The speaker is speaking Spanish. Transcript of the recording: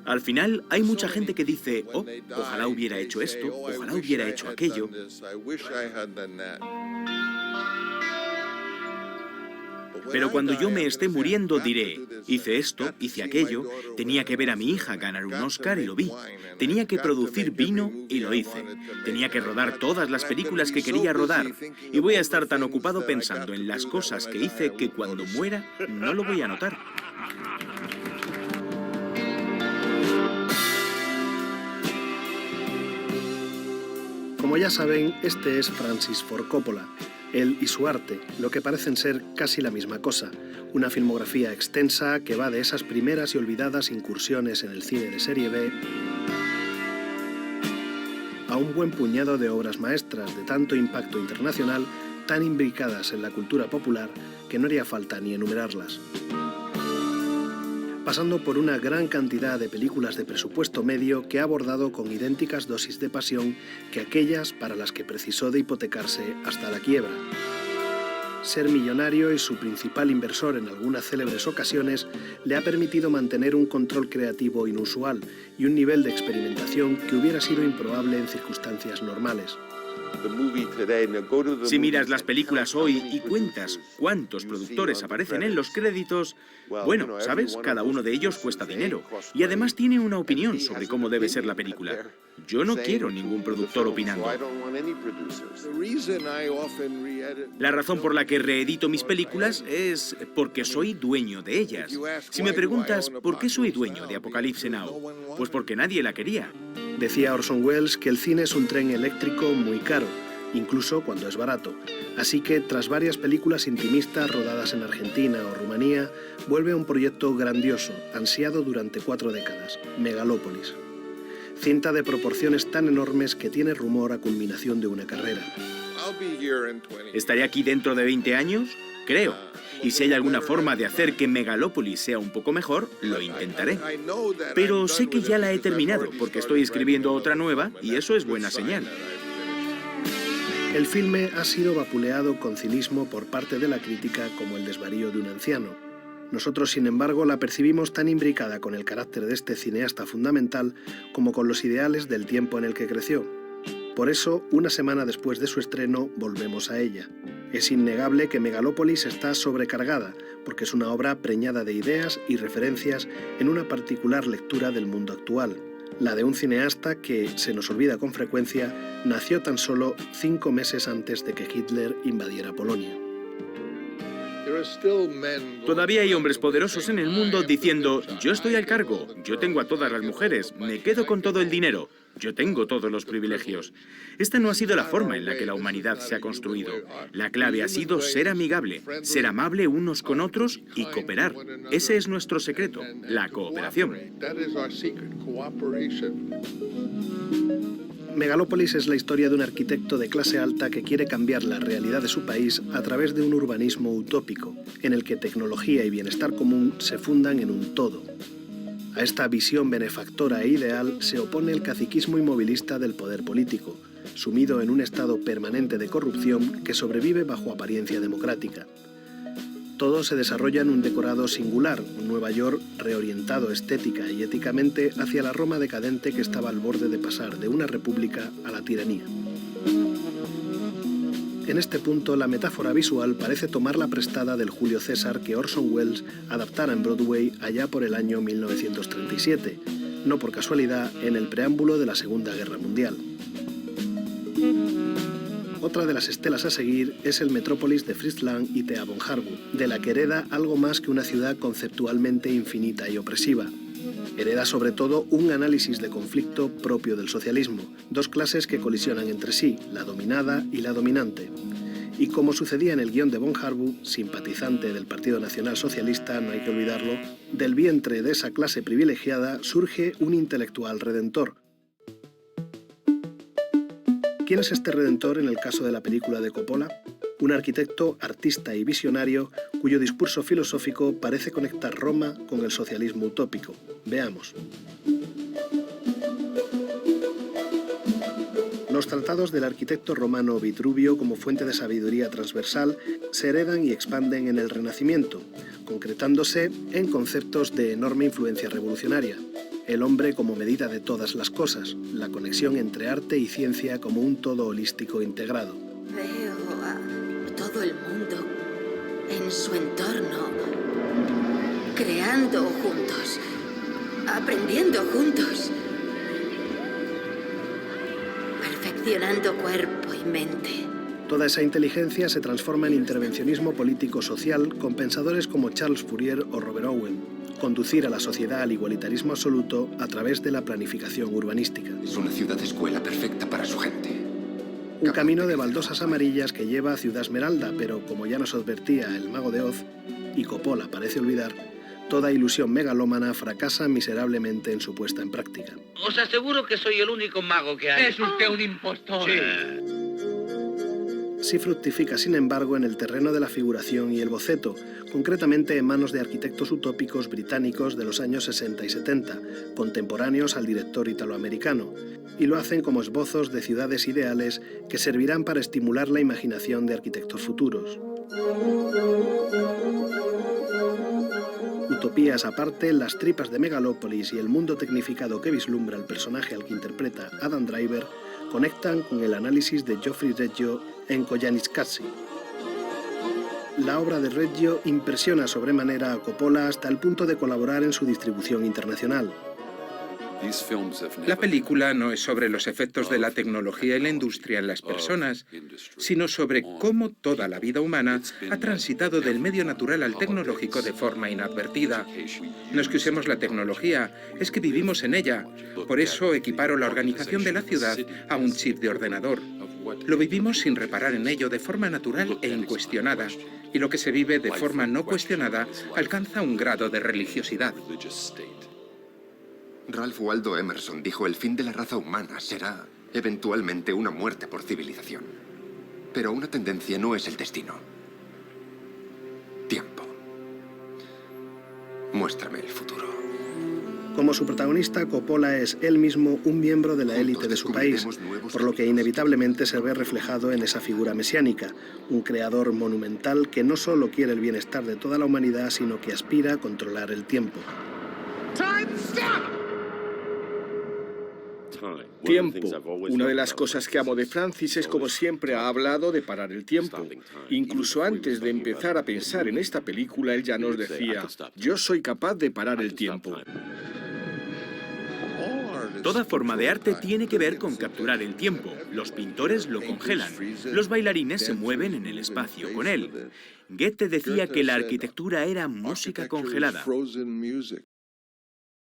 Al final, hay mucha gente que dice, oh, ojalá hubiera hecho esto, ojalá hubiera hecho aquello. Pero cuando yo me esté muriendo diré, hice esto, hice aquello, tenía que ver a mi hija ganar un Oscar y lo vi. Tenía que producir vino y lo hice. Tenía que rodar todas las películas que quería rodar. Y voy a estar tan ocupado pensando en las cosas que hice que cuando muera no lo voy a notar. Como ya saben, este es Francis Ford Coppola. Él y su arte, lo que parecen ser casi la misma cosa. Una filmografía extensa que va de esas primeras y olvidadas incursiones en el cine de serie B a un buen puñado de obras maestras de tanto impacto internacional, tan imbricadas en la cultura popular que no haría falta ni enumerarlas. Pasando por una gran cantidad de películas de presupuesto medio que ha abordado con idénticas dosis de pasión que aquellas para las que precisó de hipotecarse hasta la quiebra. Ser millonario y su principal inversor en algunas célebres ocasiones le ha permitido mantener un control creativo inusual y un nivel de experimentación que hubiera sido improbable en circunstancias normales. Si miras las películas hoy y cuentas cuántos productores aparecen en los créditos, bueno, ¿sabes? Cada uno de ellos cuesta dinero y además tiene una opinión sobre cómo debe ser la película. Yo no quiero ningún productor opinando. La razón por la que reedito mis películas es porque soy dueño de ellas. Si me preguntas ¿por qué soy dueño de Apocalypse Now? Pues porque nadie la quería. Decía Orson Welles que el cine es un tren eléctrico muy caro, incluso cuando es barato. Así que, tras varias películas intimistas rodadas en Argentina o Rumanía, vuelve a un proyecto grandioso, ansiado durante 4 décadas, Megalópolis. Cinta de proporciones tan enormes que tiene rumor a culminación de una carrera. ¿Estaré aquí dentro de 20 años? Creo. Y si hay alguna forma de hacer que Megalópolis sea un poco mejor, lo intentaré. Pero sé que ya la he terminado, porque estoy escribiendo otra nueva, y eso es buena señal. El filme ha sido vapuleado con cinismo por parte de la crítica como el desvarío de un anciano. Nosotros, sin embargo, la percibimos tan imbricada con el carácter de este cineasta fundamental como con los ideales del tiempo en el que creció. Por eso, una semana después de su estreno, volvemos a ella. Es innegable que Megalópolis está sobrecargada, porque es una obra preñada de ideas y referencias en una particular lectura del mundo actual, la de un cineasta que, se nos olvida con frecuencia, nació tan solo 5 meses antes de que Hitler invadiera Polonia. Todavía hay hombres poderosos en el mundo diciendo, yo estoy al cargo, yo tengo a todas las mujeres, me quedo con todo el dinero, yo tengo todos los privilegios. Esta no ha sido la forma en la que la humanidad se ha construido. La clave ha sido ser amigable, ser amable unos con otros y cooperar. Ese es nuestro secreto, la cooperación. Megalópolis es la historia de un arquitecto de clase alta que quiere cambiar la realidad de su país a través de un urbanismo utópico, en el que tecnología y bienestar común se fundan en un todo. A esta visión benefactora e ideal se opone el caciquismo inmovilista del poder político, sumido en un estado permanente de corrupción que sobrevive bajo apariencia democrática. Todo se desarrolla en un decorado singular, un Nueva York reorientado estética y éticamente hacia la Roma decadente que estaba al borde de pasar de una república a la tiranía. En este punto, la metáfora visual parece tomarla prestada del Julio César que Orson Welles adaptara en Broadway allá por el año 1937, no por casualidad en el preámbulo de la Segunda Guerra Mundial. Otra de las estelas a seguir es el Metrópolis de Fritz Lang y Thea von Harwood, de la que hereda algo más que una ciudad conceptualmente infinita y opresiva. Hereda sobre todo un análisis de conflicto propio del socialismo, dos clases que colisionan entre sí, la dominada y la dominante. Y como sucedía en el guión de von Harwood, simpatizante del Partido Nacional Socialista, no hay que olvidarlo, del vientre de esa clase privilegiada surge un intelectual redentor. ¿Quién es este redentor en el caso de la película de Coppola? Un arquitecto, artista y visionario cuyo discurso filosófico parece conectar Roma con el socialismo utópico. Veamos. Los tratados del arquitecto romano Vitruvio como fuente de sabiduría transversal se heredan y expanden en el Renacimiento, concretándose en conceptos de enorme influencia revolucionaria. El hombre como medida de todas las cosas, la conexión entre arte y ciencia como un todo holístico integrado. Veo a todo el mundo en su entorno, creando juntos, aprendiendo juntos, perfeccionando cuerpo y mente. Toda esa inteligencia se transforma en intervencionismo político-social con pensadores como Charles Fourier o Robert Owen, conducir a la sociedad al igualitarismo absoluto a través de la planificación urbanística. Es una ciudad escuela perfecta para su gente. Un camino de baldosas amarillas que lleva a Ciudad Esmeralda, pero como ya nos advertía el Mago de Oz, y Coppola parece olvidar, toda ilusión megalómana fracasa miserablemente en su puesta en práctica. Os aseguro que soy el único mago que hay. Es usted un impostor. Sí fructifica, sin embargo, en el terreno de la figuración y el boceto, concretamente en manos de arquitectos utópicos británicos de los años 60 y 70, contemporáneos al director italoamericano, y lo hacen como esbozos de ciudades ideales que servirán para estimular la imaginación de arquitectos futuros. Utopías aparte, las tripas de Megalópolis y el mundo tecnificado que vislumbra el personaje al que interpreta Adam Driver conectan con el análisis de Geoffrey Reggio en Koyaanisqatsi. La obra de Reggio impresiona sobremanera a Coppola hasta el punto de colaborar en su distribución internacional. La película no es sobre los efectos de la tecnología y la industria en las personas, sino sobre cómo toda la vida humana ha transitado del medio natural al tecnológico de forma inadvertida. No es que usemos la tecnología, es que vivimos en ella. Por eso equiparo la organización de la ciudad a un chip de ordenador. Lo vivimos sin reparar en ello de forma natural e incuestionada, y lo que se vive de forma no cuestionada alcanza un grado de religiosidad. Ralph Waldo Emerson dijo: el fin de la raza humana será eventualmente una muerte por civilización. Pero una tendencia no es el destino. Tiempo. Muéstrame el futuro. Como su protagonista, Coppola es él mismo un miembro de la élite de su país, por lo que inevitablemente se ve reflejado en esa figura mesiánica, un creador monumental que no solo quiere el bienestar de toda la humanidad, sino que aspira a controlar el tiempo. Tiempo. Una de las cosas que amo de Francis es como siempre ha hablado de parar el tiempo. Incluso antes de empezar a pensar en esta película, él ya nos decía: yo soy capaz de parar el tiempo. Toda forma de arte tiene que ver con capturar el tiempo. Los pintores lo congelan. Los bailarines se mueven en el espacio con él. Goethe decía que la arquitectura era música congelada.